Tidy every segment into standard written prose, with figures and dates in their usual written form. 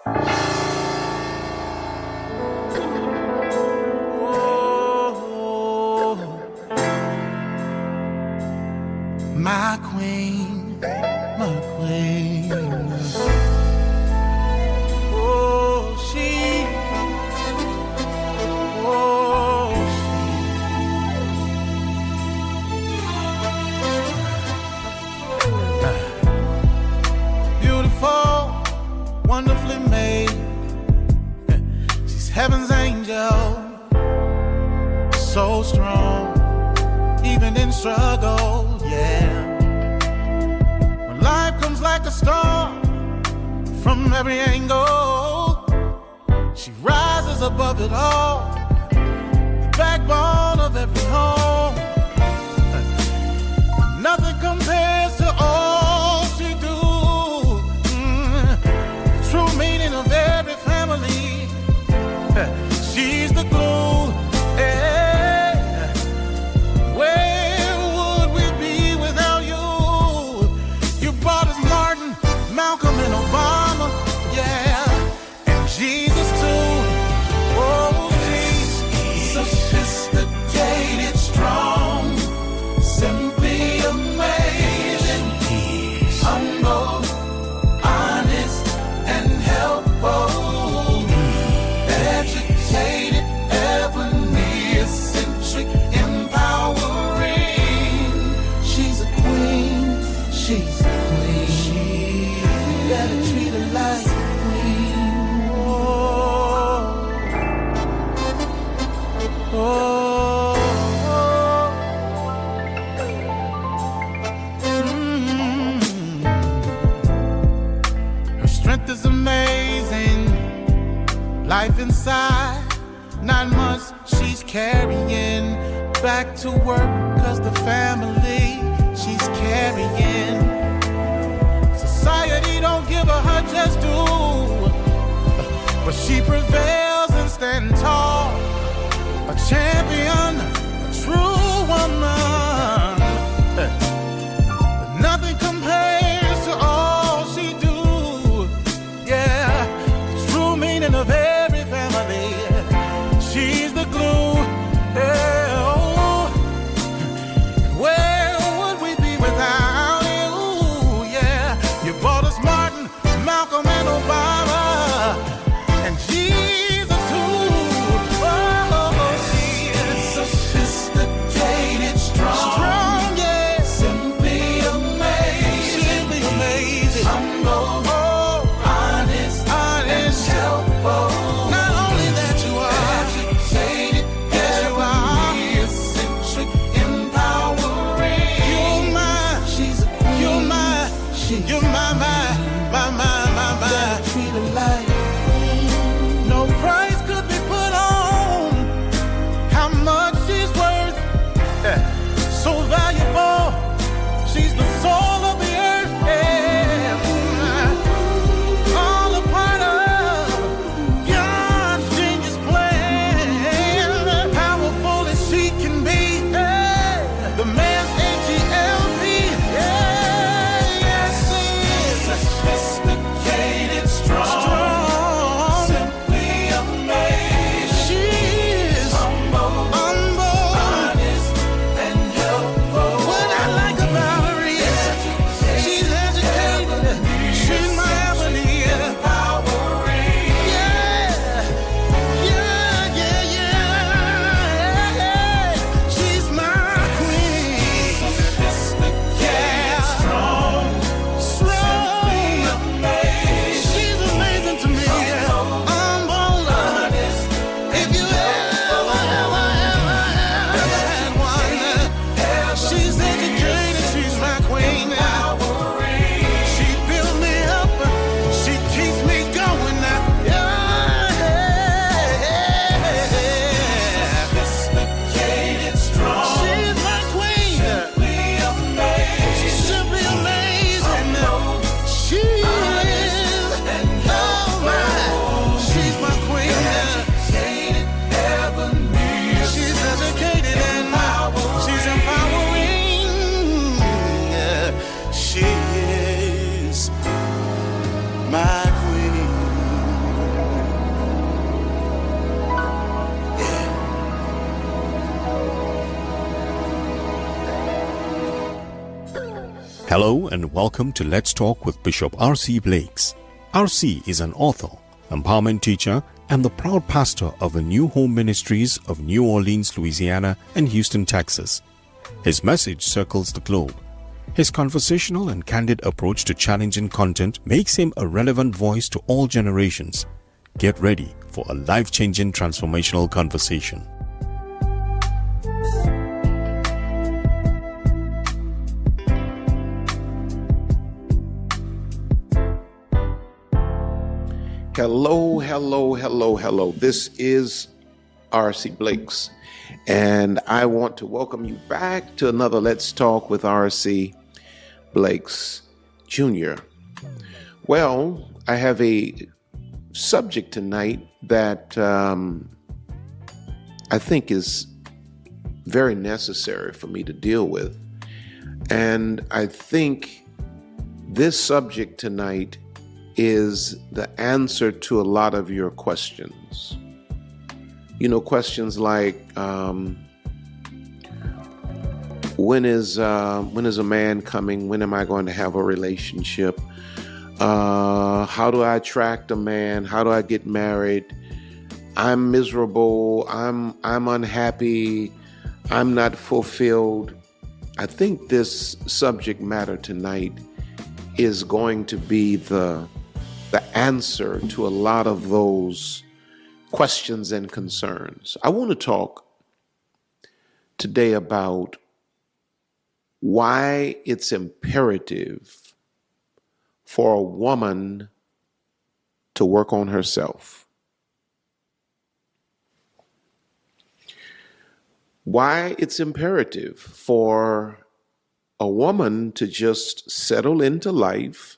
Oh, my queen, my queen. Oh, she. Oh, she. Beautiful, wonderfully made. She's heaven's angel. So strong, even in struggle, yeah. When life comes like a storm from every angle, she rises above it all, the backbone of every home. Nothing compares to all she do. The true meaning of every family. She's the glue. Where would we be without you? You brought us Martin, Malcolm, and Obama, yeah, and Jesus too. Oh, she's sophisticated, strong, simply amazing, humble, honest, and helpful, educated, ebony, eccentric, empowering. She's a queen, she's a queen. You gotta treat her like a queen. Oh, Her strength is amazing. Life inside, 9 months she's carrying back to work, 'cause the family she's carrying. Society don't give her just due, but she prevails and stands tall. A champion, a true woman. But nothing compares to all she do. Yeah, the true meaning of every family. She's the glue. Yeah, oh. Where would we be without you? Yeah, you brought us Martin, Malcolm, and Obama, and Jesus too. Oh, she is sophisticated, strong, yeah, simply amazing, humble, honest, and helpful. Not only that you are educated, yes you are, eccentric, empowering. You're my, she's a queen. You're my, you're my. Hello and welcome to Let's Talk with Bishop R.C. Blakes. R.C. is an author, empowerment teacher, and the proud pastor of the New Home Ministries of New Orleans, Louisiana, and Houston, Texas. His message circles the globe. His conversational and candid approach to challenging content makes him a relevant voice to all generations. Get ready for a life-changing transformational conversation. Hello. This is R.C. Blakes, and I want to welcome you back to another Let's Talk with R.C. Blakes Jr. Well, I have a subject tonight that I think is very necessary for me to deal with, and I think this subject tonight is the answer to a lot of your questions. You know, questions like, when is a man coming? When am I going to have a relationship? How do I attract a man? How do I get married? I'm miserable. I'm unhappy. I'm not fulfilled. I think this subject matter tonight is going to be the answer to a lot of those questions and concerns. I want to talk today about why it's imperative for a woman to work on herself. Why it's imperative for a woman to just settle into life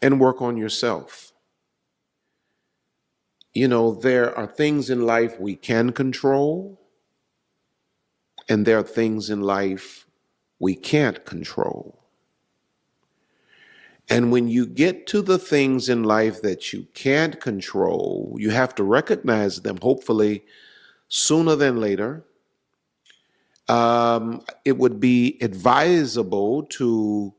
and work on yourself. You know, there are things in life we can control, and there are things in life we can't control. And when you get to the things in life that you can't control, you have to recognize them, hopefully sooner than later. It would be advisable to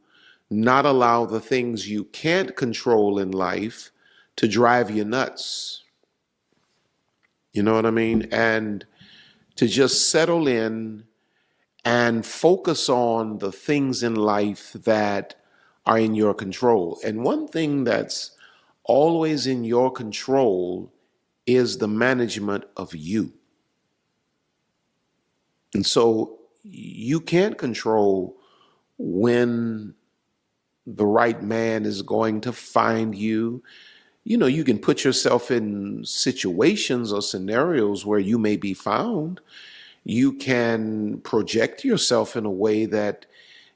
not allow the things you can't control in life to drive you nuts. You know what I mean? And to just settle in and focus on the things in life that are in your control. And one thing that's always in your control is the management of you. And so you can't control when the right man is going to find you. You know, you can put yourself in situations or scenarios where you may be found. You can project yourself in a way that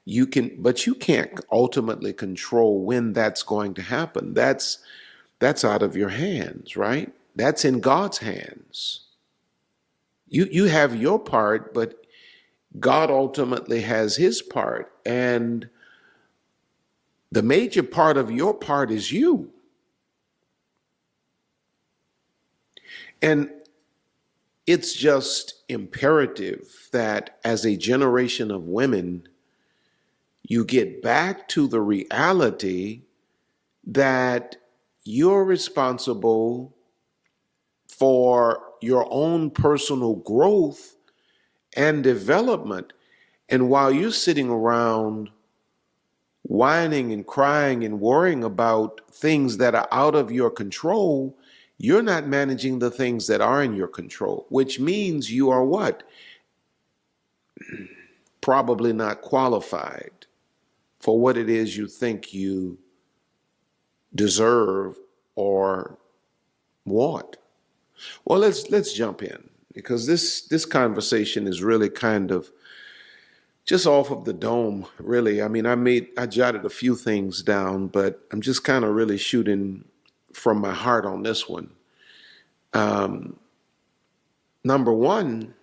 you can, but you can't ultimately control when that's going to happen. That's out of your hands, right? That's in God's hands. You have your part, but God ultimately has his part. And the major part of your part is you. And it's just imperative that as a generation of women, you get back to the reality that you're responsible for your own personal growth and development. And while you're sitting around whining and crying and worrying about things that are out of your control, you're not managing the things that are in your control, which means you are what? Probably not qualified for what it is you think you deserve or want. Well, let's jump in, because this conversation is really kind of just off of the dome, really. I mean, I jotted a few things down, but I'm just kind of really shooting from my heart on this one. Number one,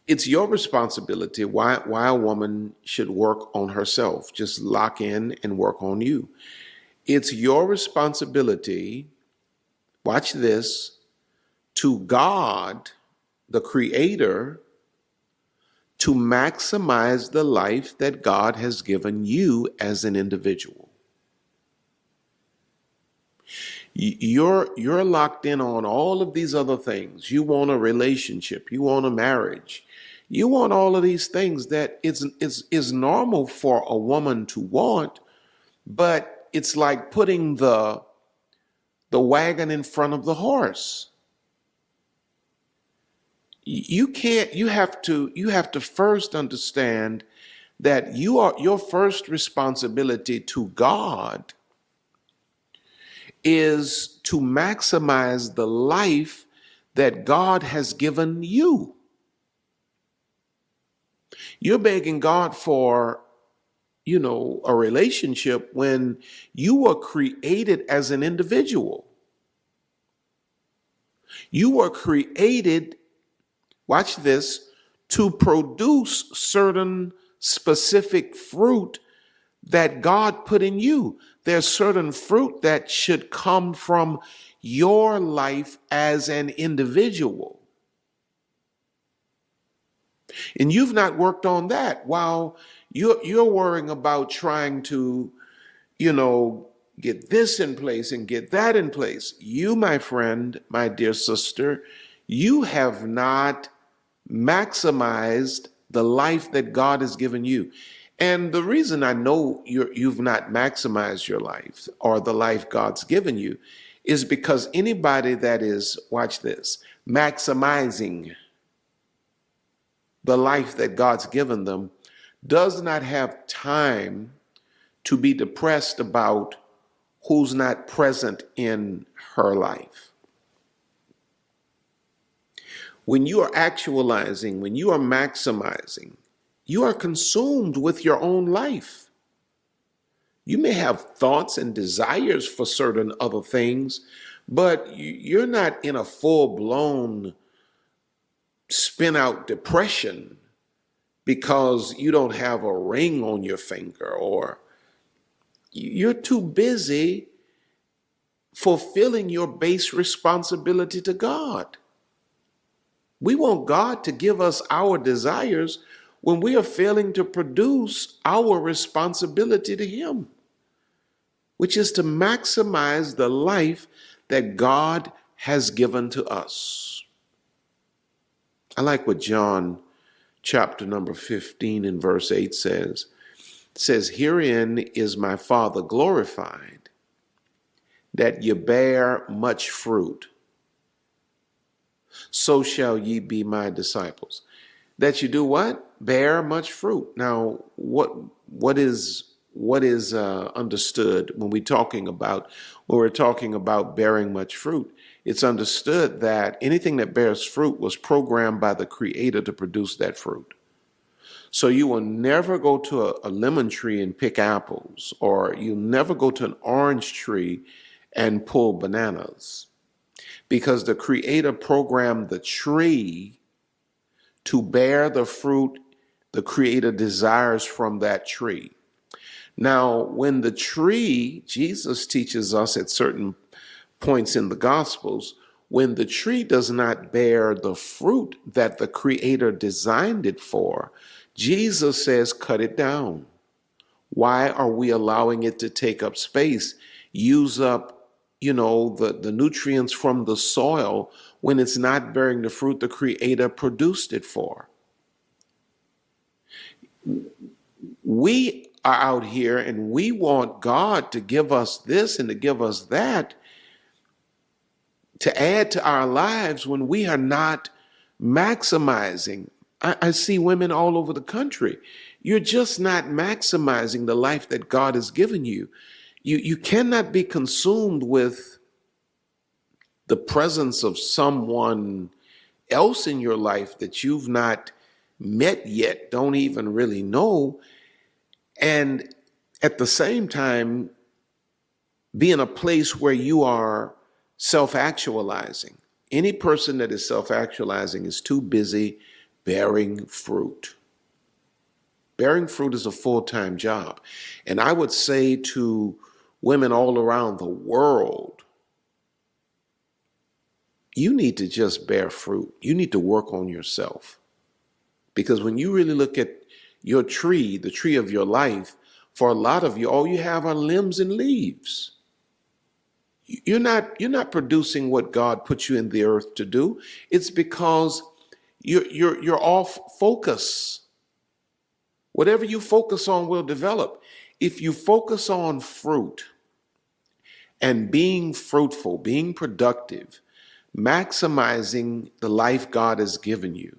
it's your responsibility why a woman should work on herself. Just lock in and work on you. It's your responsibility, watch this, to God, the Creator, to maximize the life that God has given you as an individual. You're locked in on all of these other things. You want a relationship, you want a marriage, you want all of these things that is normal for a woman to want, but it's like putting the wagon in front of the horse. You have to first understand that your first responsibility to God is to maximize the life that God has given you. You're begging God for, a relationship when you were created as an individual. You were created, watch this, to produce certain specific fruit that God put in you. There's certain fruit that should come from your life as an individual. And you've not worked on that while you're worrying about trying to, get this in place and get that in place. You, my friend, my dear sister, you have not maximized the life that God has given you. And the reason I know you've not maximized your life or the life God's given you is because anybody that is, watch this, maximizing the life that God's given them does not have time to be depressed about who's not present in her life. When you are actualizing, when you are maximizing, you are consumed with your own life. You may have thoughts and desires for certain other things, but you're not in a full-blown spin-out depression because you don't have a ring on your finger, or you're too busy fulfilling your base responsibility to God. We want God to give us our desires when we are failing to produce our responsibility to Him, which is to maximize the life that God has given to us. I like what John chapter number 15 and verse 8 says. It says, "Herein is my Father glorified, that ye bear much fruit. So shall ye be my disciples." That you do what? Bear much fruit. Now, what is understood when we're talking about bearing much fruit? It's understood that anything that bears fruit was programmed by the Creator to produce that fruit. So you will never go to a lemon tree and pick apples, or you'll never go to an orange tree and pull bananas, because the Creator programmed the tree to bear the fruit the Creator desires from that tree. Now, when the tree, Jesus teaches us at certain points in the Gospels, when the tree does not bear the fruit that the Creator designed it for, Jesus says, cut it down. Why are we allowing it to take up space, use up, the nutrients from the soil when it's not bearing the fruit the Creator produced it for? We are out here and we want God to give us this and to give us that, to add to our lives when we are not maximizing. I see women all over the country. You're just not maximizing the life that God has given you. You cannot be consumed with the presence of someone else in your life that you've not met yet, don't even really know, and at the same time be in a place where you are self-actualizing. Any person that is self-actualizing is too busy bearing fruit. Bearing fruit is a full-time job. And I would say to women all around the world, you need to just bear fruit. You need to work on yourself. Because when you really look at your tree, the tree of your life, for a lot of you, all you have are limbs and leaves. You're not producing what God put you in the earth to do. It's because you're off focus. Whatever you focus on will develop. If you focus on fruit and being fruitful, being productive, maximizing the life God has given you,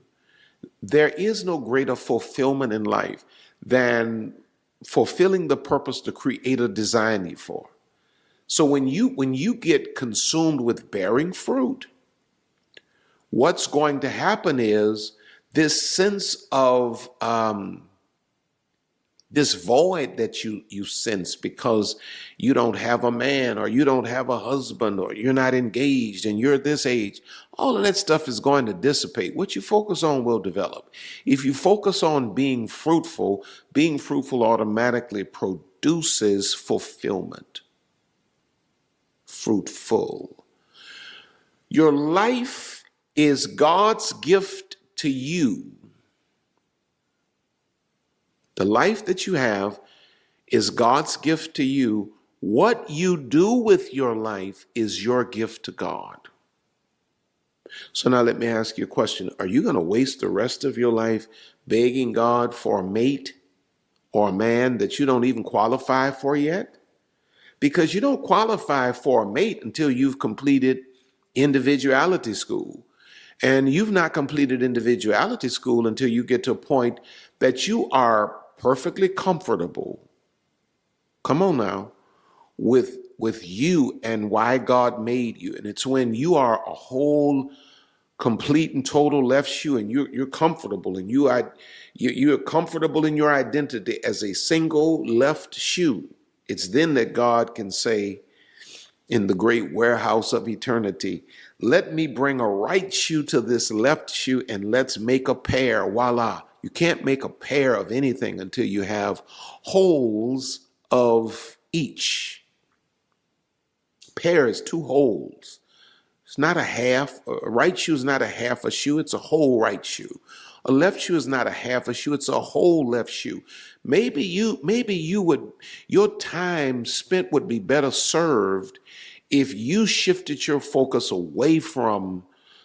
there is no greater fulfillment in life than fulfilling the purpose the Creator designed you for. So when you get consumed with bearing fruit, what's going to happen is this sense of this void that you sense because you don't have a man or you don't have a husband or you're not engaged and you're this age, all of that stuff is going to dissipate. What you focus on will develop. If you focus on being fruitful automatically produces fulfillment. Fruitful. Your life is God's gift to you. The life that you have is God's gift to you. What you do with your life is your gift to God. So now let me ask you a question. Are you going to waste the rest of your life begging God for a mate or a man that you don't even qualify for yet? Because you don't qualify for a mate until you've completed individuality school. And you've not completed individuality school until you get to a point that you are perfectly comfortable. Come on now, with you and why God made you. And it's when you are a whole, complete and total left shoe and you're comfortable and you're comfortable in your identity as a single left shoe. It's then that God can say in the great warehouse of eternity, let me bring a right shoe to this left shoe and let's make a pair. Voila. You can't make a pair of anything until you have holes of each. Pair is two holes. It's not a half. A right shoe is not a half a shoe. It's a whole right shoe. A left shoe is not a half a shoe. It's a whole left shoe. Maybe your time spent would be better served if you shifted your focus away from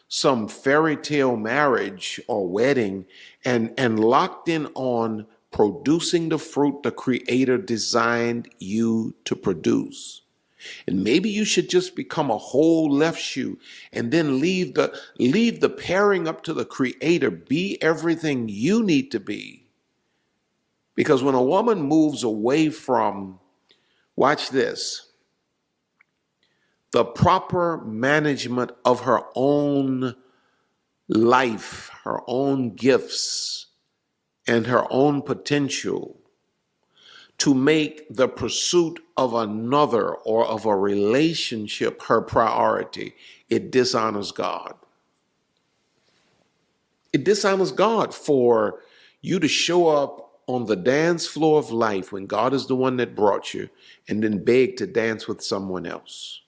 some fairy tale marriage or wedding and locked in on producing the fruit the Creator designed you to produce. And maybe you should just become a whole left shoe and then leave the pairing up to the Creator. Be everything you need to be. Because when a woman moves away from, watch this, the proper management of her own life, her own gifts, and her own potential to make the pursuit of another or of a relationship her priority, it dishonors God. It dishonors God for you to show up on the dance floor of life when God is the one that brought you and then beg to dance with someone else.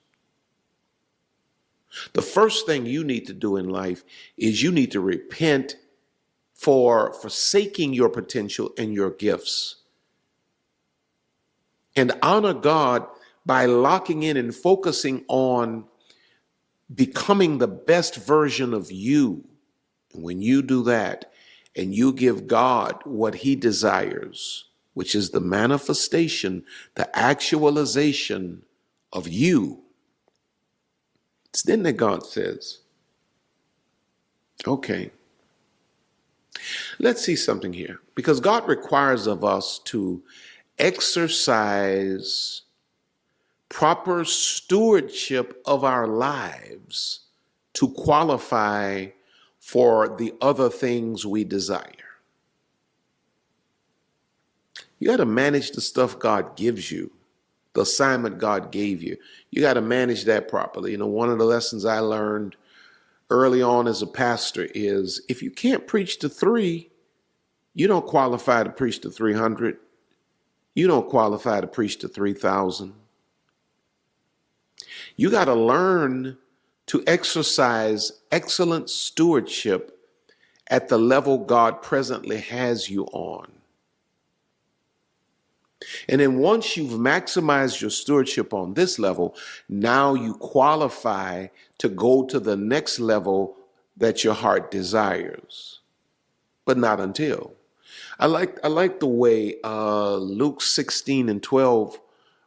The first thing you need to do in life is you need to repent for forsaking your potential and your gifts and honor God by locking in and focusing on becoming the best version of you. And when you do that and you give God what He desires, which is the manifestation, the actualization of you, it's then that God says, okay, let's see something here. Because God requires of us to exercise proper stewardship of our lives to qualify for the other things we desire. You got to manage the stuff God gives you, the assignment God gave you. You got to manage that properly. You know, one of the lessons I learned early on as a pastor is if you can't preach to 3, you don't qualify to preach to 300. You don't qualify to preach to 3,000. You got to learn to exercise excellent stewardship at the level God presently has you on. And then once you've maximized your stewardship on this level, now you qualify to go to the next level that your heart desires, but not until. I like the way Luke 16:12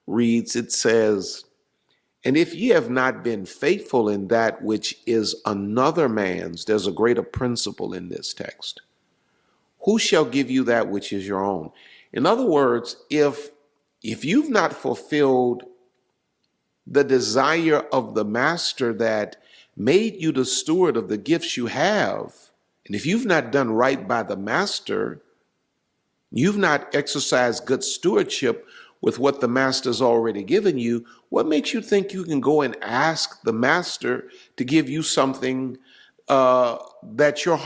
reads. It says, "And if ye have not been faithful in that which is another man's," there's a greater principle in this text, "who shall give you that which is your own?" In other words, if you've not fulfilled the desire of the master that made you the steward of the gifts you have, and if you've not done right by the master, you've not exercised good stewardship with what the master's already given you, what makes you think you can go and ask the master to give you something that your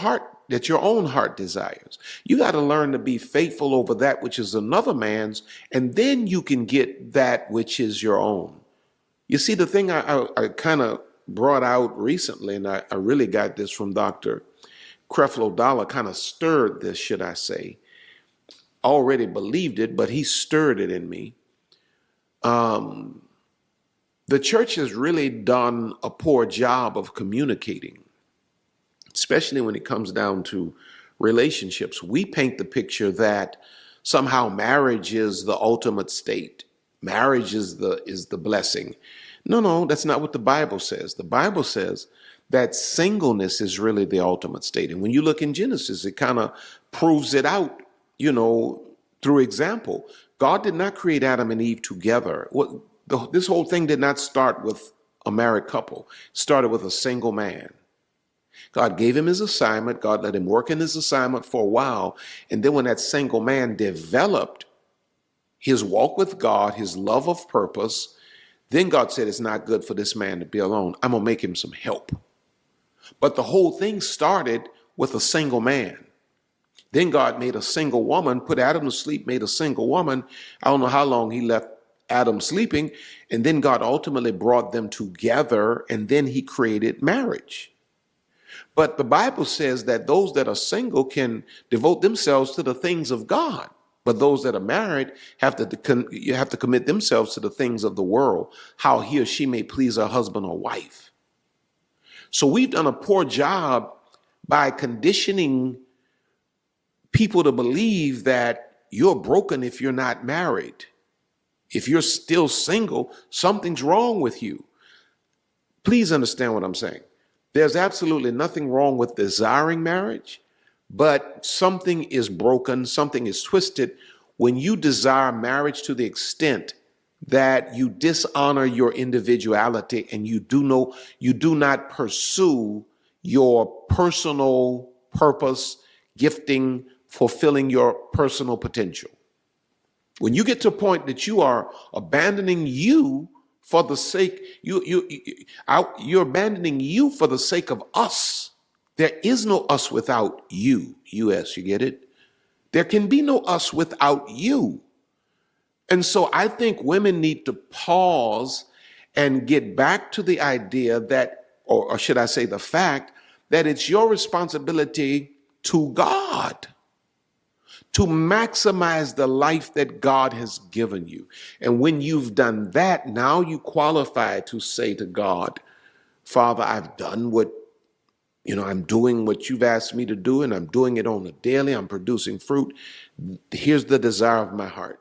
own heart desires? You got to learn to be faithful over that which is another man's, and then you can get that which is your own. You see, the thing I kind of brought out recently, and I really got this from Dr. Creflo Dollar, kind of stirred this, should I say. Already believed it, but he stirred it in me. The church has really done a poor job of communicating, especially when it comes down to relationships. We paint the picture that somehow marriage is the ultimate state. Marriage is the blessing. No, that's not what the Bible says. The Bible says that singleness is really the ultimate state. And when you look in Genesis, it kind of proves it out, through example. God did not create Adam and Eve together. This whole thing did not start with a married couple. It started with a single man. God gave him his assignment. God let him work in his assignment for a while. And then when that single man developed his walk with God, his love of purpose, then God said, it's not good for this man to be alone. I'm going to make him some help. But the whole thing started with a single man. Then God made a single woman, put Adam to sleep, made a single woman. I don't know how long he left Adam sleeping. And then God ultimately brought them together, and then he created marriage. But the Bible says that those that are single can devote themselves to the things of God. But those that are married have to commit themselves to the things of the world, how he or she may please her husband or wife. So we've done a poor job by conditioning people to believe that you're broken if you're not married. If you're still single, something's wrong with you. Please understand what I'm saying. There's absolutely nothing wrong with desiring marriage, but something is broken, something is twisted when you desire marriage to the extent that you dishonor your individuality and you do not pursue your personal purpose, gifting, fulfilling your personal potential. When you get to a point that you are abandoning you for the sake, you're abandoning you for the sake of us. There is no us without you. U.S., you get it? There can be no us without you. And so I think women need to pause and get back to the idea that, or should I say the fact, that it's your responsibility to God to maximize the life that God has given you. And when you've done that, now you qualify to say to God, Father, I've done I'm doing what you've asked me to do, and I'm doing it on a daily. I'm producing fruit. Here's the desire of my heart.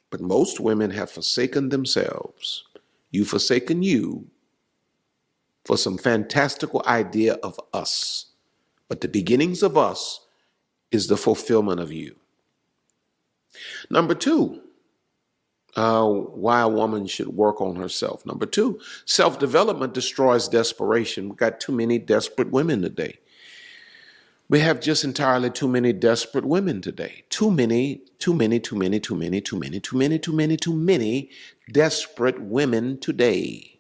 But most women have forsaken themselves. You've forsaken you for some fantastical idea of us. But the beginnings of us is the fulfillment of you. Number two, why a woman should work on herself. Number two, self-development destroys desperation. We've got too many desperate women today. We have just entirely too many desperate women today. Too many desperate women today.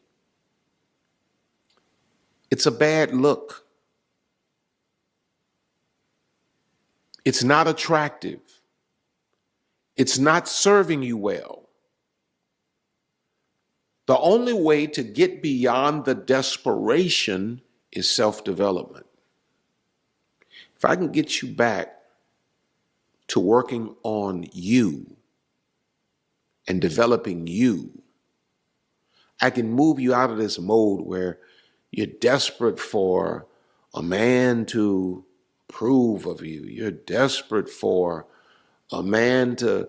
It's a bad look. It's not attractive. It's not serving you well. The only way to get beyond the desperation is self-development. if I can get you back to working on you and developing you, I can move you out of this mode where you're desperate for a man to approve of you. You're desperate for a man to,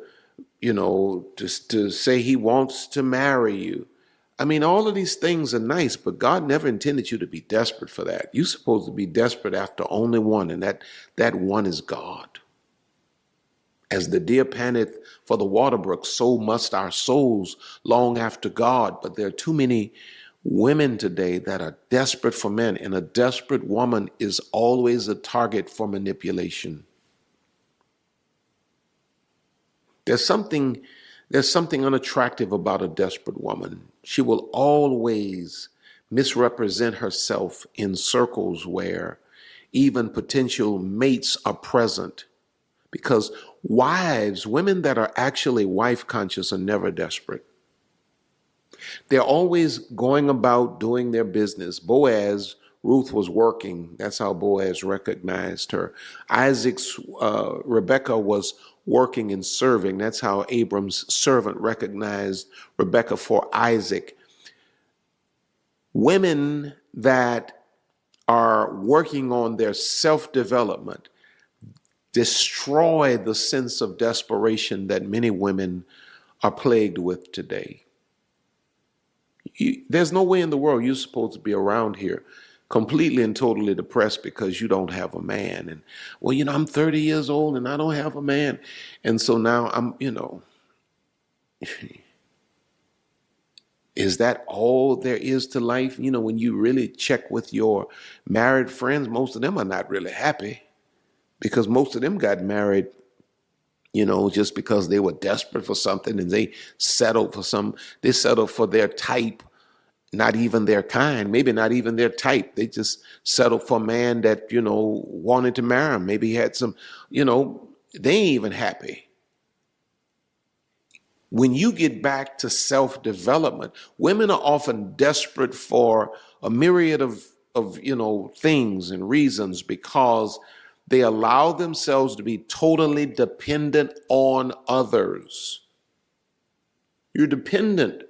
just to say he wants to marry you. I mean, all of these things are nice, but God never intended you to be desperate for that. You're supposed to be desperate after only one, and that one is God. As the deer panteth for the water brook, so must our souls long after God. But there are too many women today that are desperate for men, and a desperate woman is always a target for manipulation. There's something unattractive about a desperate woman. She will always misrepresent herself in circles where even potential mates are present, because women that are actually wife conscious, are never desperate. They're always going about doing their business. Ruth was working. That's how Boaz recognized her. Rebecca was working and serving. That's how Abram's servant recognized Rebecca for Isaac. Women that are working on their self-development destroy the sense of desperation that many women are plagued with today. There's no way in the world you're supposed to be around here completely and totally depressed because you don't have a man. And, I'm 30 years old and I don't have a man. And so now is that all there is to life? When you really check with your married friends, most of them are not really happy, because most of them got married, just because they were desperate for something, and they settled for their type, not even their kind, maybe not even their type. They just settled for a man that, wanted to marry them. Maybe he had some, they ain't even happy. When you get back to self-development, women are often desperate for a myriad of things and reasons, because they allow themselves to be totally dependent on others. You're dependent.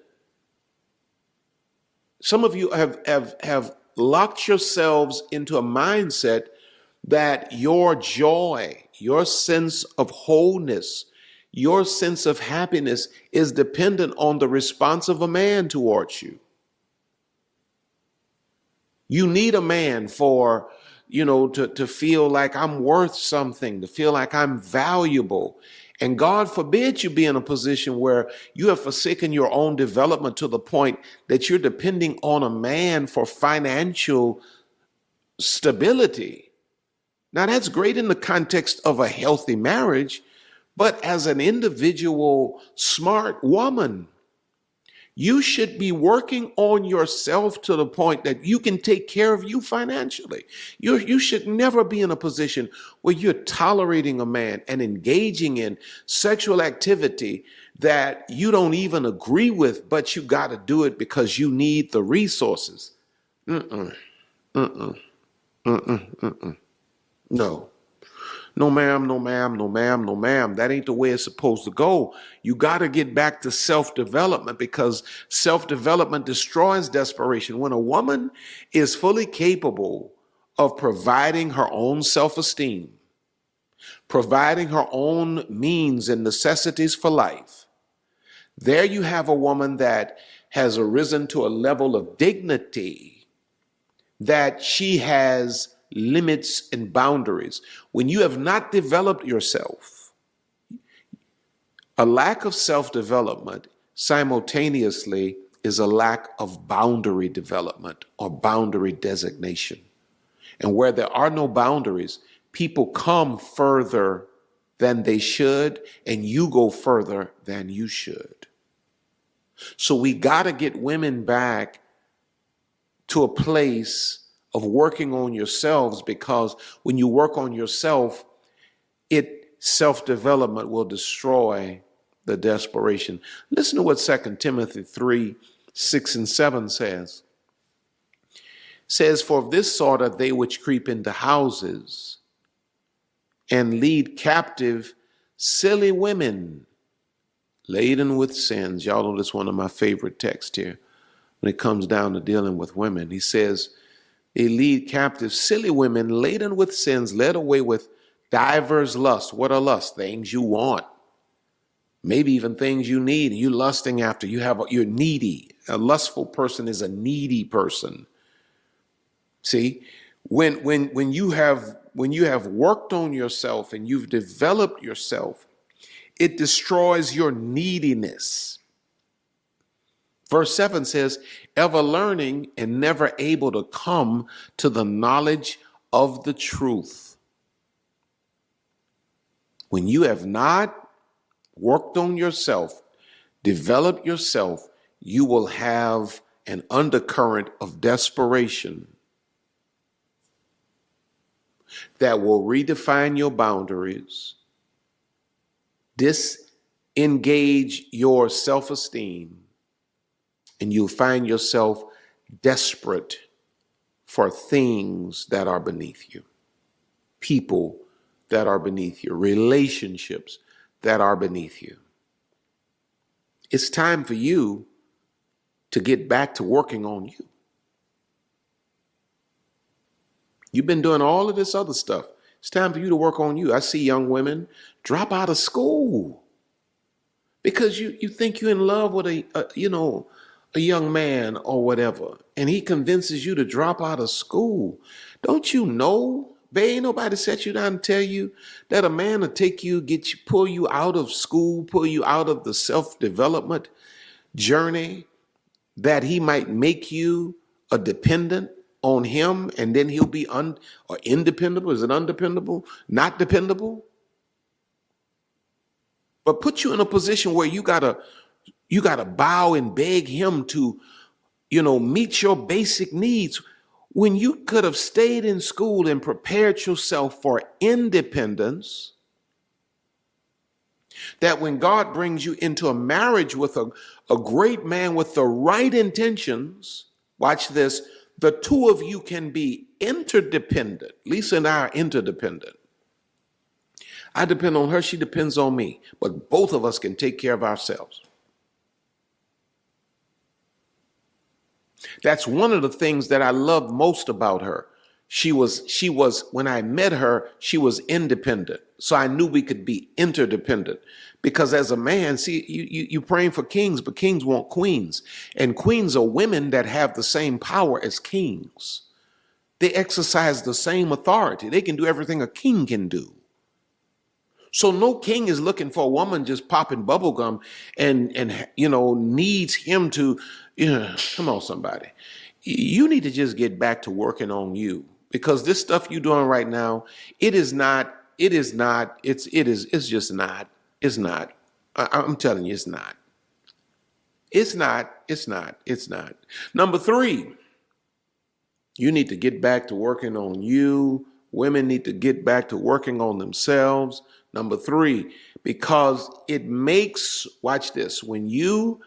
Some of you have locked yourselves into a mindset that your joy, your sense of wholeness, your sense of happiness is dependent on the response of a man towards you. You need a man for, to feel like I'm worth something, to feel like I'm valuable. And God forbid you be in a position where you have forsaken your own development to the point that you're depending on a man for financial stability. Now, that's great in the context of a healthy marriage, but as an individual smart woman, you should be working on yourself to the point that you can take care of you financially. You should never be in a position where you're tolerating a man and engaging in sexual activity that you don't even agree with, but you got to do it because you need the resources. No. No, ma'am, no, ma'am, no, ma'am, no, ma'am. That ain't the way it's supposed to go. You got to get back to self-development, because self-development destroys desperation. When a woman is fully capable of providing her own self-esteem, providing her own means and necessities for life, there you have a woman that has arisen to a level of dignity that she has limits and boundaries. When you have not developed yourself, a lack of self-development simultaneously is a lack of boundary development or boundary designation. And where there are no boundaries, people come further than they should, and you go further than you should. So we got to get women back to a place of working on yourselves, because when you work on yourself, self-development will destroy the desperation. Listen to what 2 Timothy 3:6-7 says. It says, "For of this sort are they which creep into houses and lead captive silly women laden with sins. Y'all know this is one of my favorite texts here when it comes down to dealing with women. He says, they lead captive silly women laden with sins, led away with divers lusts. What are lusts? Things you want. Maybe even things you need. You lusting after. You're needy. A lustful person is a needy person. See, when you have worked on yourself and you've developed yourself, it destroys your neediness. Verse 7 says, ever learning and never able to come to the knowledge of the truth. When you have not worked on yourself, developed yourself, you will have an undercurrent of desperation that will redefine your boundaries, disengage your self-esteem, and you'll find yourself desperate for things that are beneath you, people that are beneath you, relationships that are beneath you. It's time for you to get back to working on you. You've been doing all of this other stuff. It's time for you to work on you. I see young women drop out of school because you think you're in love with a young man or whatever, and he convinces you to drop out of school. Don't you know, babe, ain't nobody set you down and tell you that a man will take you, pull you out of school, pull you out of the self-development journey, that he might make you a dependent on him, and then he'll be independable. Is it undependable? Not dependable? But put you in a position where you gotta bow and beg him to, meet your basic needs, when you could have stayed in school and prepared yourself for independence. That when God brings you into a marriage with a great man with the right intentions, watch this, the two of you can be interdependent. Lisa and I are interdependent. I depend on her, she depends on me, but both of us can take care of ourselves. That's one of the things that I loved most about her. She was, when I met her, she was independent. So I knew we could be interdependent, because as a man, see, you praying for kings, but kings want queens, and queens are women that have the same power as kings. They exercise the same authority. They can do everything a king can do. So no king is looking for a woman just popping bubble gum and needs him to, come on, somebody. You need to just get back to working on you, because this stuff you're doing right now, it's just not. I'm telling you, it's not. It's not. Number 3, you need to get back to working on you. Women need to get back to working on themselves. Number 3, because it makes, watch this, when you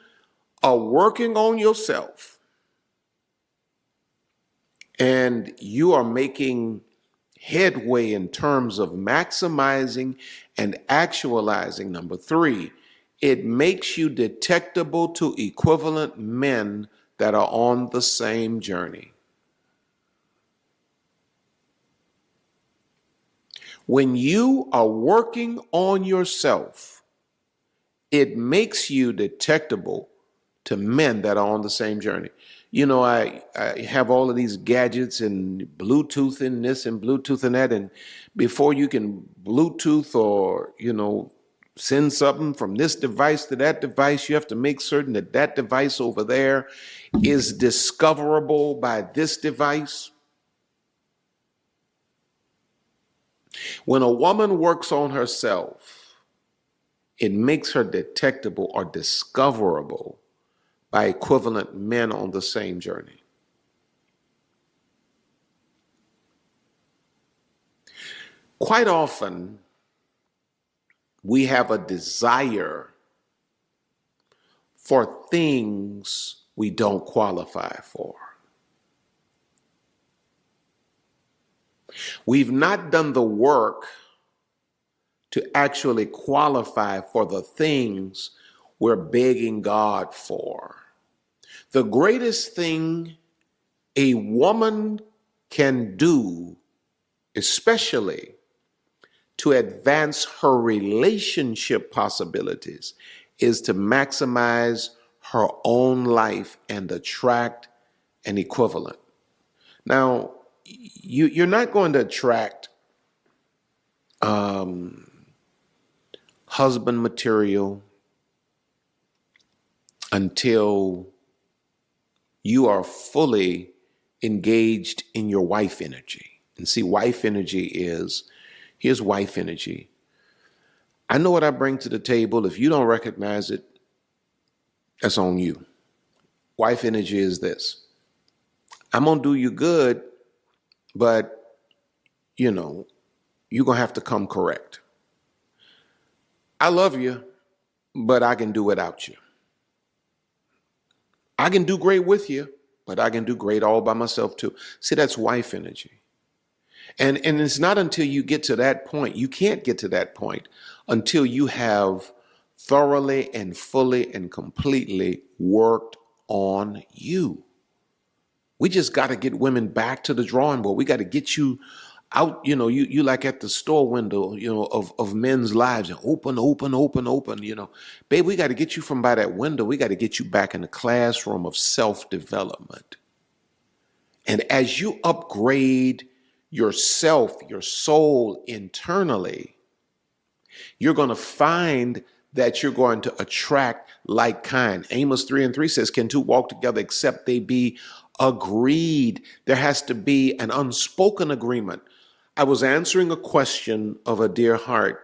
are working on yourself and you are making headway in terms of maximizing and actualizing, number 3, it makes you detectable to equivalent men that are on the same journey. When you are working on yourself, it makes you detectable to men that are on the same journey. I have all of these gadgets and Bluetooth and this and Bluetooth and that. And before you can Bluetooth or, send something from this device to that device, you have to make certain that that device over there is discoverable by this device. When a woman works on herself, it makes her detectable or discoverable by equivalent men on the same journey. Quite often, we have a desire for things we don't qualify for. We've not done the work to actually qualify for the things we're begging God for. The greatest thing a woman can do, especially to advance her relationship possibilities, is to maximize her own life and attract an equivalent. Now, you're not going to attract husband material until you are fully engaged in your wife energy. And see, wife energy is, here's wife energy. I know what I bring to the table. If you don't recognize it, that's on you. Wife energy is this. I'm going to do you good, but, you're going to have to come correct. I love you, but I can do without you. I can do great with you, but I can do great all by myself too. See, that's wife energy. And it's not until you get to that point, you can't get to that point until you have thoroughly and fully and completely worked on you. We just got to get women back to the drawing board. We got to get you out, you like at the store window, of men's lives, and open. Babe, we got to get you from by that window. We got to get you back in the classroom of self-development. And as you upgrade yourself, your soul internally, you're going to find that you're going to attract like kind. Amos 3:3 says, can two walk together except they be agreed? There has to be an unspoken agreement. I was answering a question of a dear heart.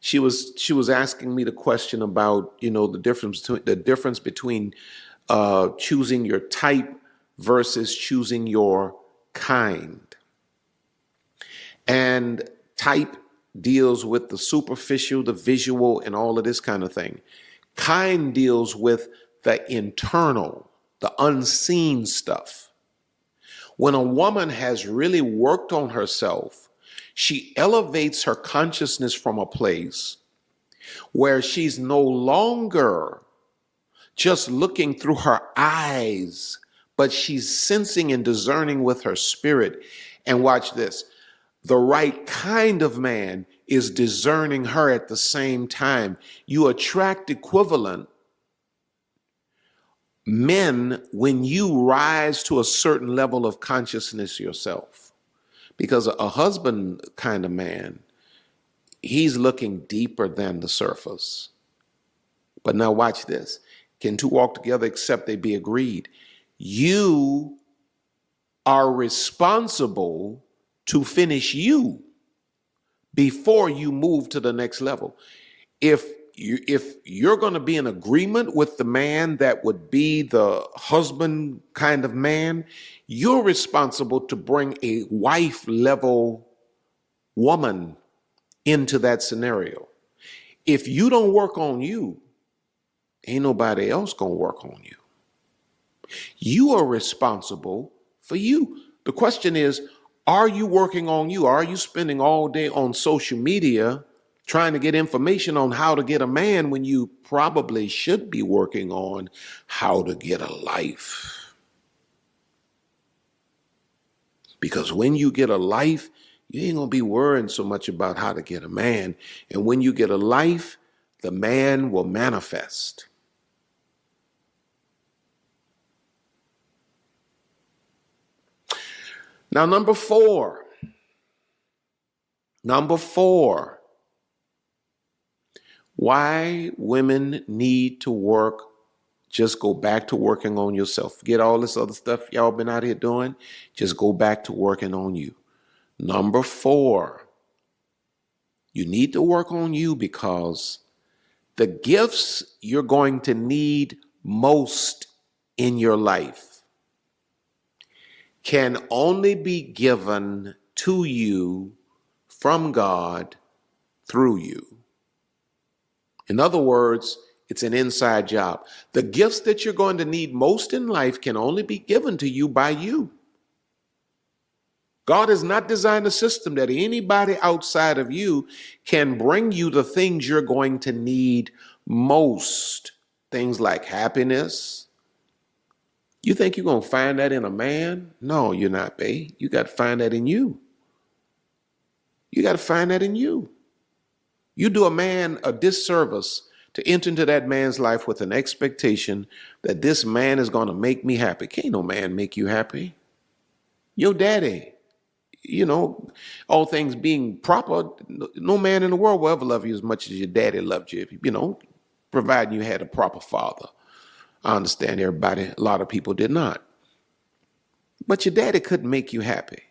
She was asking me the question about, the difference between choosing your type versus choosing your kind. And type deals with the superficial, the visual, and all of this kind of thing. Kind deals with the internal, the unseen stuff. When a woman has really worked on herself, she elevates her consciousness from a place where she's no longer just looking through her eyes, but she's sensing and discerning with her spirit. And watch this. The right kind of man is discerning her at the same time. You attract equivalent men when you rise to a certain level of consciousness yourself. Because a husband kind of man, he's looking deeper than the surface. But now watch this. Can two walk together except they be agreed? You are responsible to finish you before you move to the next level. If you're going to be in agreement with the man that would be the husband kind of man, you're responsible to bring a wife level woman into that scenario. If you don't work on you, ain't nobody else going to work on you. You are responsible for you. The question is, are you working on you? Are you spending all day on social media trying to get information on how to get a man when you probably should be working on how to get a life? Because when you get a life, you ain't going to be worrying so much about how to get a man. And when you get a life, the man will manifest. Now, number four, why women need to work, just go back to working on yourself. Forget all this other stuff y'all been out here doing. Just go back to working on you. Number four, you need to work on you because the gifts you're going to need most in your life can only be given to you from God through you. In other words, it's an inside job. The gifts that you're going to need most in life can only be given to you by you. God has not designed a system that anybody outside of you can bring you the things you're going to need most. Things like happiness. You think you're going to find that in a man? No, you're not, babe. You got to find that in you. You got to find that in you. You do a man a disservice to enter into that man's life with an expectation that this man is going to make me happy. Can't no man make you happy. Your daddy, all things being proper, no man in the world will ever love you as much as your daddy loved you, providing you had a proper father. I understand a lot of people did not. But your daddy couldn't make you happy.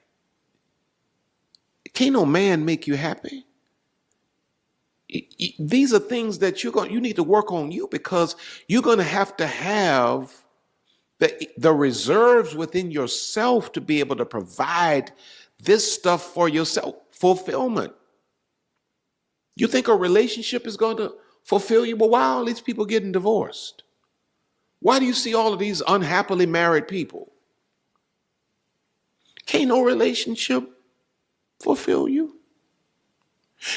Can't no man make you happy. These are things that you need to work on you, because you're going to have the reserves within yourself to be able to provide this stuff for yourself. Fulfillment. You think a relationship is going to fulfill you? Well, why are all these people getting divorced? Why do you see all of these unhappily married people? Can't no relationship fulfill you?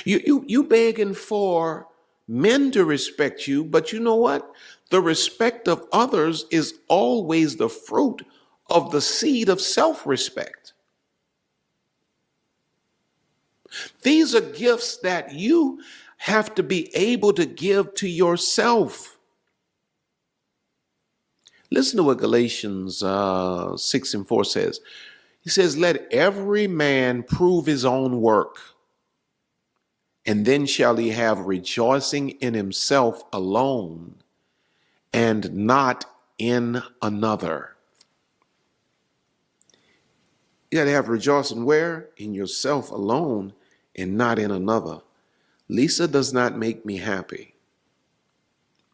You begging for men to respect you, but you know what? The respect of others is always the fruit of the seed of self-respect. These are gifts that you have to be able to give to yourself. Listen to what Galatians 6:4 says. He says, let every man prove his own work, and then shall he have rejoicing in himself alone and not in another. You got to have rejoicing where? In yourself alone and not in another. Lisa does not make me happy.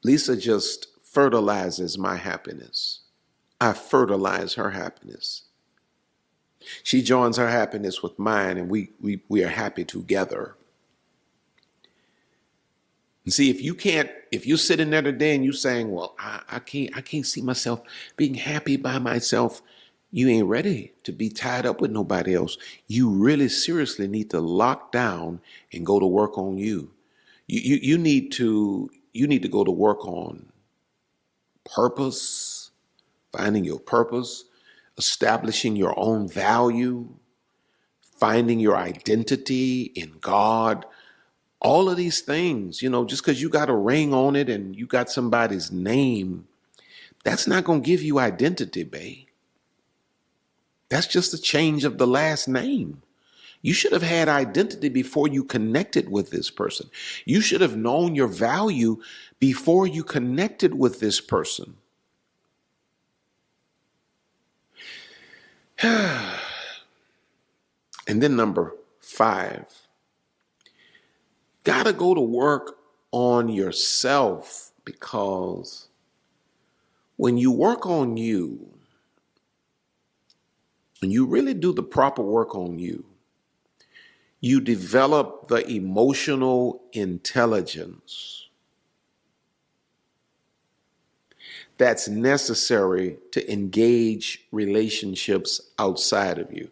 Lisa just fertilizes my happiness. I fertilize her happiness. She joins her happiness with mine, and we are happy together. And see, if you're sitting there today and you saying, well, I can't see myself being happy by myself, you ain't ready to be tied up with nobody else. You really seriously need to lock down and go to work on you. You need to go to work on purpose, finding your purpose, establishing your own value, finding your identity in God. All of these things, just because you got a ring on it and you got somebody's name, that's not going to give you identity, babe. That's just a change of the last name. You should have had identity before you connected with this person. You should have known your value before you connected with this person. And then number 5. Gotta go to work on yourself, because when you work on you, when you really do the proper work on you, you develop the emotional intelligence that's necessary to engage relationships outside of you.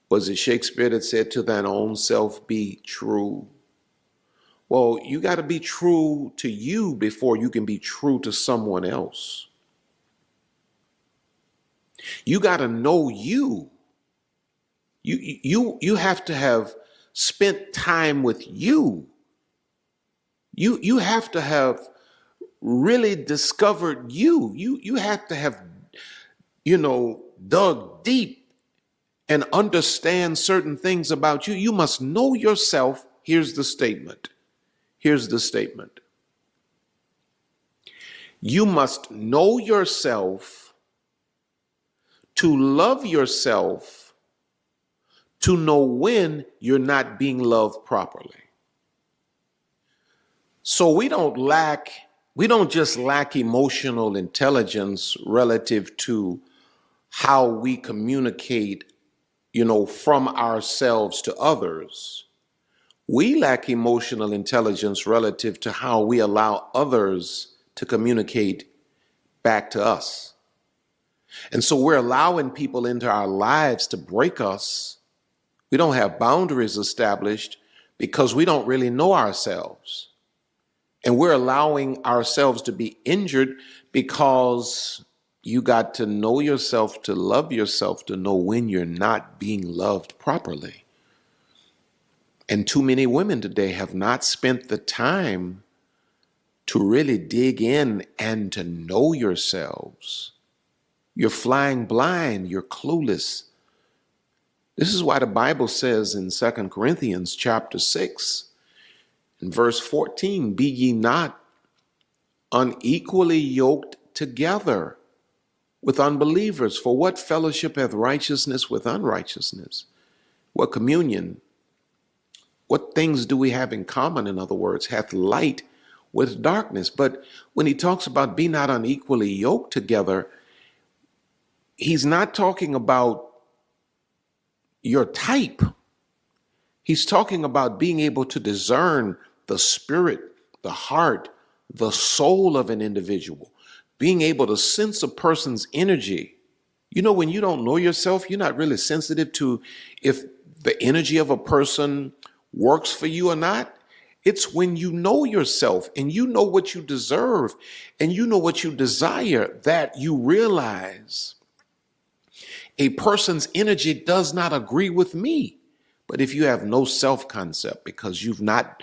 Was it Shakespeare that said, to thine own self be true? Well, you got to be true to you before you can be true to someone else. You got to know you. You have to have spent time with you. You have to have really discovered you. You have to have, dug deep and understand certain things about you. You must know yourself. Here's the statement. You must know yourself to love yourself, to know when you're not being loved properly. So we don't just lack emotional intelligence relative to how we communicate, from ourselves to others. We lack emotional intelligence relative to how we allow others to communicate back to us. And so we're allowing people into our lives to break us. We don't have boundaries established because we don't really know ourselves. And we're allowing ourselves to be injured because you got to know yourself, to love yourself, to know when you're not being loved properly. And too many women today have not spent the time to really dig in and to know yourselves. You're flying blind, you're clueless. This is why the Bible says in 2 Corinthians chapter 6, in verse 14, be ye not unequally yoked together with unbelievers. For what fellowship hath righteousness with unrighteousness? What communion? What things do we have in common? In other words, hath light with darkness. But when he talks about be not unequally yoked together, he's not talking about your type. He's talking about being able to discern the spirit, the heart, the soul of an individual, being able to sense a person's energy. You know, when you don't know yourself, you're not really sensitive to if the energy of a person works for you or not. It's when you know yourself and you know what you deserve and you know what you desire that you realize a person's energy does not agree with me. But if you have no self-concept because you've not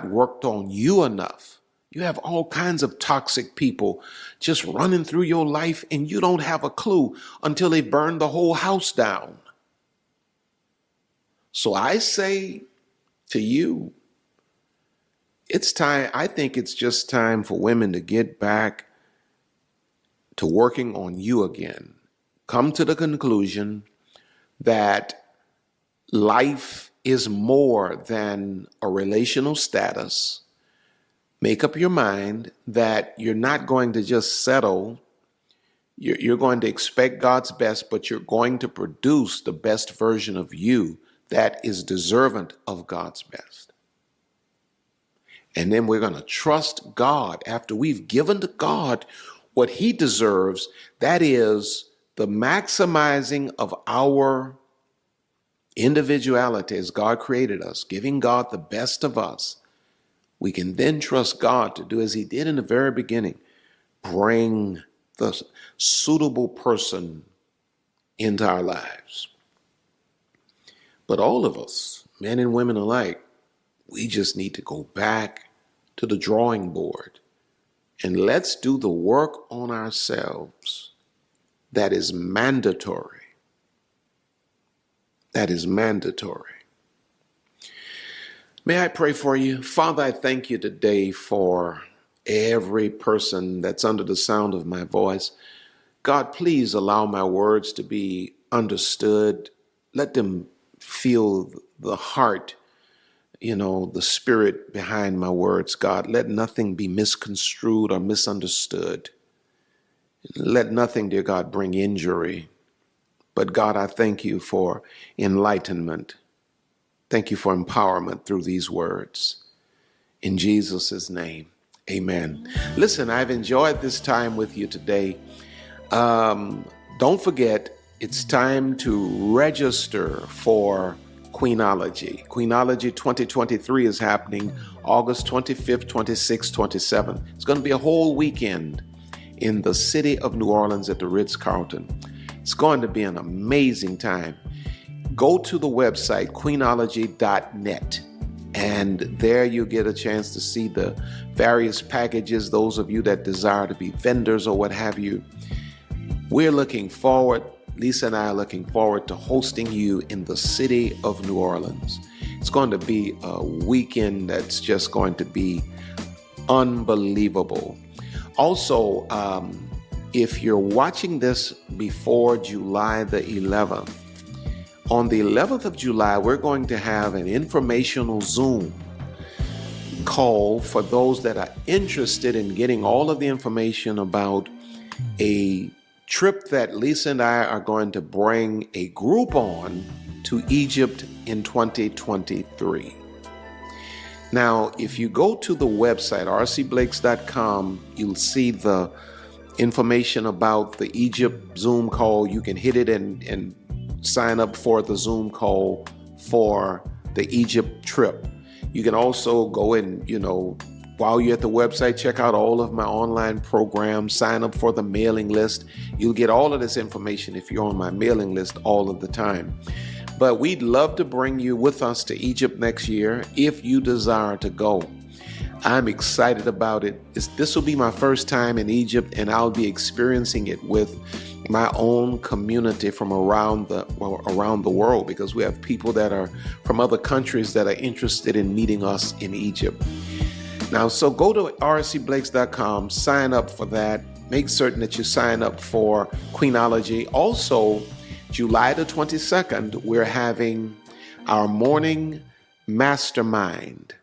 worked on you enough, you have all kinds of toxic people just running through your life and you don't have a clue until they burn the whole house down. So I say to you, it's time. I think it's just time for women to get back to working on you again. Come to the conclusion that life is more than a relational status. Make up your mind that you're not going to just settle. You're going to expect God's best, but you're going to produce the best version of you that is deserving of God's best. And then we're going to trust God after we've given to God what he deserves. That is the maximizing of our individuality as God created us, giving God the best of us. We can then trust God to do as he did in the very beginning, bring the suitable person into our lives. But all of us, men and women alike, we just need to go back to the drawing board and let's do the work on ourselves that is mandatory. That is mandatory. May I pray for you? Father, I thank you today for every person that's under the sound of my voice. God, please allow my words to be understood. Let them feel the heart, the spirit behind my words, God. Let nothing be misconstrued or misunderstood. Let nothing, dear God, bring injury. But God, I thank you for enlightenment. Thank you for empowerment through these words. In Jesus' name, amen. Listen, I've enjoyed this time with you today. Don't forget, it's time to register for Queenology. Queenology 2023 is happening August 25th, 26th, 27th. It's going to be a whole weekend in the city of New Orleans at the Ritz-Carlton. It's going to be an amazing time. Go to the website, queenology.net, and there you get a chance to see the various packages, those of you that desire to be vendors or what have you. We're looking forward, Lisa and I are looking forward to hosting you in the city of New Orleans. It's going to be a weekend that's just going to be unbelievable. Also, if you're watching this before July the 11th, on the 11th of July, we're going to have an informational Zoom call for those that are interested in getting all of the information about a trip that Lisa and I are going to bring a group on to Egypt in 2023. Now, if you go to the website, rcblakes.com, you'll see the information about the Egypt Zoom call, you can hit it and sign up for the Zoom call for the Egypt trip. You can also go and, while you're at the website, check out all of my online programs, sign up for the mailing list. You'll get all of this information if you're on my mailing list all of the time. But we'd love to bring you with us to Egypt next year if you desire to go. I'm excited about it. This will be my first time in Egypt, and I'll be experiencing it with my own community from around the world, because we have people that are from other countries that are interested in meeting us in Egypt. Now, so go to rcblakes.com, sign up for that. Make certain that you sign up for Queenology. Also, July the 22nd, we're having our morning mastermind.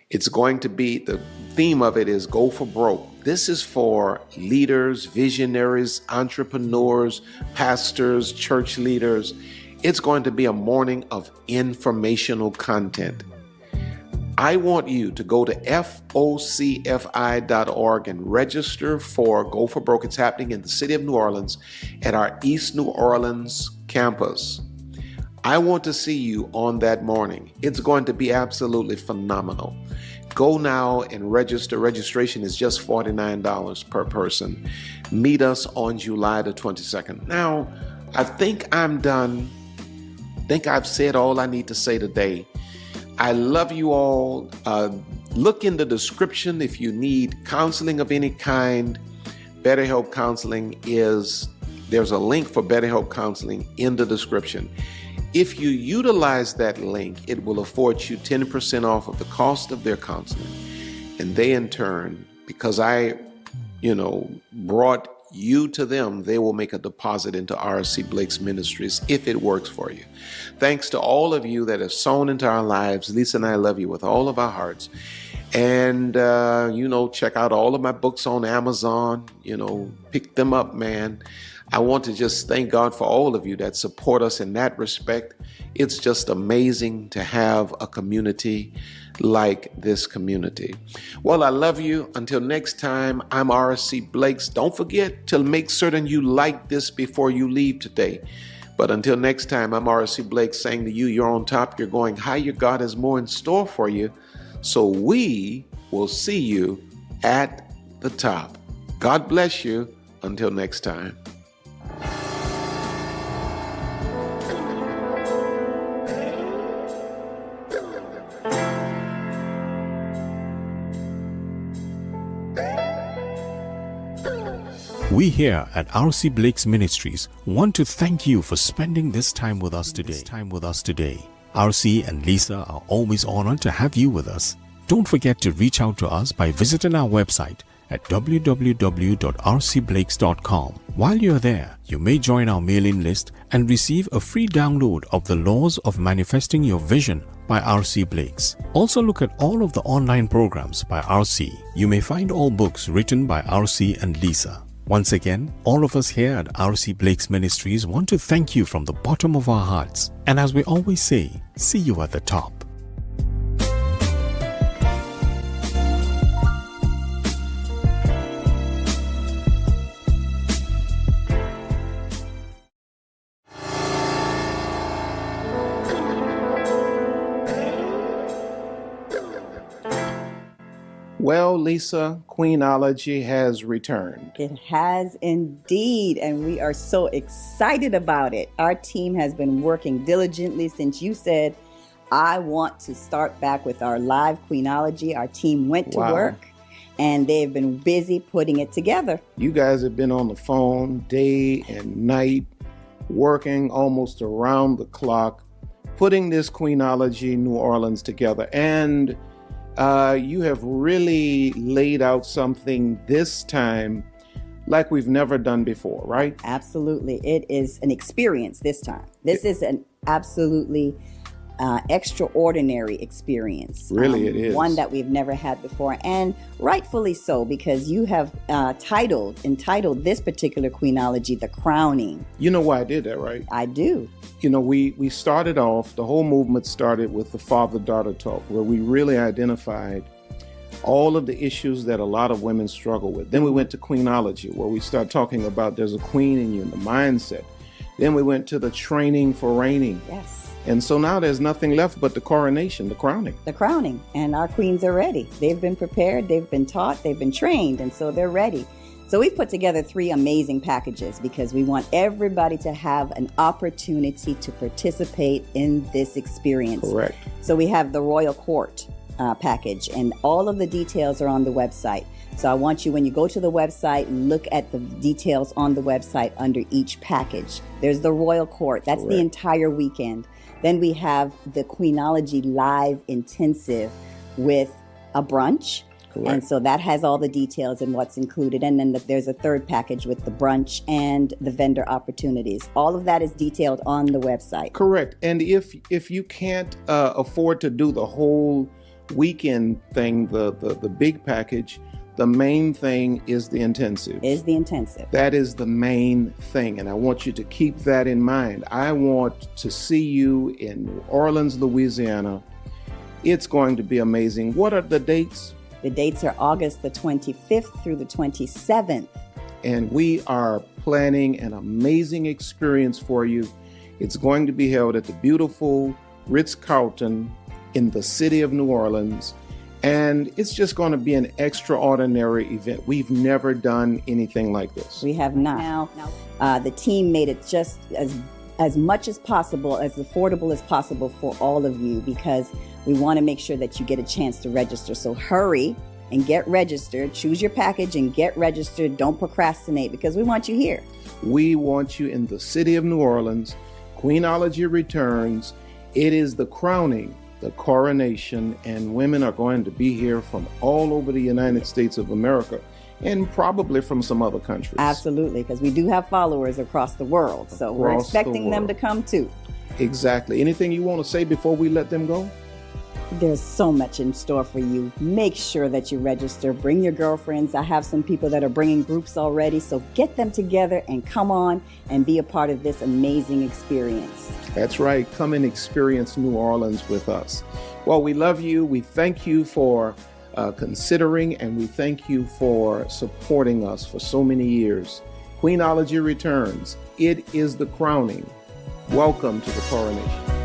It's going to be, the theme of it is Go for Broke. This is for leaders, visionaries, entrepreneurs, pastors, church leaders. It's going to be a morning of informational content. I want you to go to FOCFI.org and register for Go for Broke. It's happening in the city of New Orleans at our East New Orleans campus. I want to see you on that morning. It's going to be absolutely phenomenal. Go now and register. Registration is just $49 per person. Meet us on July the 22nd. Now, I think I'm done. I think I've said all I need to say today. I love you all. Look in the description if you need counseling of any kind. BetterHelp Counseling there's a link for BetterHelp Counseling in the description. If you utilize that link, it will afford you 10% off of the cost of their counseling. And they in turn, because I, brought you to them, they will make a deposit into R.C. Blakes Ministries if it works for you. Thanks to all of you that have sown into our lives. Lisa and I love you with all of our hearts. And, check out all of my books on Amazon, pick them up, man. I want to just thank God for all of you that support us in that respect. It's just amazing to have a community like this community. Well, I love you. Until next time, I'm R.C. Blakes. Don't forget to make certain you like this before you leave today. But until next time, I'm R.C. Blakes saying to you, you're on top, you're going higher. God has more in store for you. So we will see you at the top. God bless you. Until next time. We here at R.C. Blakes Ministries want to thank you for spending this time with us today. R.C. and Lisa are always honored to have you with us. Don't forget to reach out to us by visiting our website at www.rcblakes.com. While you're there, you may join our mailing list and receive a free download of The Laws of Manifesting Your Vision by R.C. Blakes. Also look at all of the online programs by R.C. You may find all books written by R.C. and Lisa. Once again, all of us here at R.C. Blakes Ministries want to thank you from the bottom of our hearts. And as we always say, see you at the top. Well, Lisa, Queenology has returned. It has indeed, and we are so excited about it. Our team has been working diligently since you said, I want to start back with our live Queenology. Our team went to work, and they've been busy putting it together. You guys have been on the phone day and night, working almost around the clock, putting this Queenology New Orleans together. And you have really laid out something this time like we've never done before, right? Absolutely. It is an experience this time. This is an absolutely extraordinary experience. Really, it is. One that we've never had before, and rightfully so, because you have entitled this particular Queenology, The Crowning. You know why I did that, right? I do. You know, we started off, the whole movement started with the father-daughter talk, where we really identified all of the issues that a lot of women struggle with. Then we went to Queenology, where we start talking about there's a queen in you and the mindset. Then we went to the training for reigning. Yes. And so now there's nothing left but the coronation, the crowning. The crowning. And our queens are ready. They've been prepared, they've been taught, they've been trained, and so they're ready. So we've put together 3 amazing packages because we want everybody to have an opportunity to participate in this experience. Correct. So we have the Royal Court package, and all of the details are on the website. So I want you, when you go to the website, look at the details on the website under each package. There's the Royal Court. That's Correct. the entire weekend. Then we have the Queenology Live Intensive with a brunch. Correct. And so that has all the details and what's included. And then there's a third package with the brunch and the vendor opportunities. All of that is detailed on the website. Correct. And if you can't afford to do the whole weekend thing, the big package, the main thing is the intensive. That is the main thing. And I want you to keep that in mind. I want to see you in New Orleans, Louisiana. It's going to be amazing. What are the dates? The dates are August the 25th through the 27th. And we are planning an amazing experience for you. It's going to be held at the beautiful Ritz-Carlton in the city of New Orleans. And it's just going to be an extraordinary event. We've never done anything like this. We have not. Now, the team made it just as much as possible, as affordable as possible for all of you, because we want to make sure that you get a chance to register. So hurry and get registered. Choose your package and get registered. Don't procrastinate, because we want you here. We want you in the city of New Orleans. Queenology returns. It is the crowning, the coronation, and women are going to be here from all over the United States of America and probably from some other countries. Absolutely, because we do have followers across the world. So we're expecting them to come too. Exactly. Anything you want to say before we let them go? There's so much in store for you. Make sure that you register. Bring your girlfriends. I have some people that are bringing groups already. So get them together and come on and be a part of this amazing experience. That's right. Come and experience New Orleans with us. Well, we love you. We thank you for considering, and we thank you for supporting us for so many years. Queenology returns. It is the crowning. Welcome to the coronation.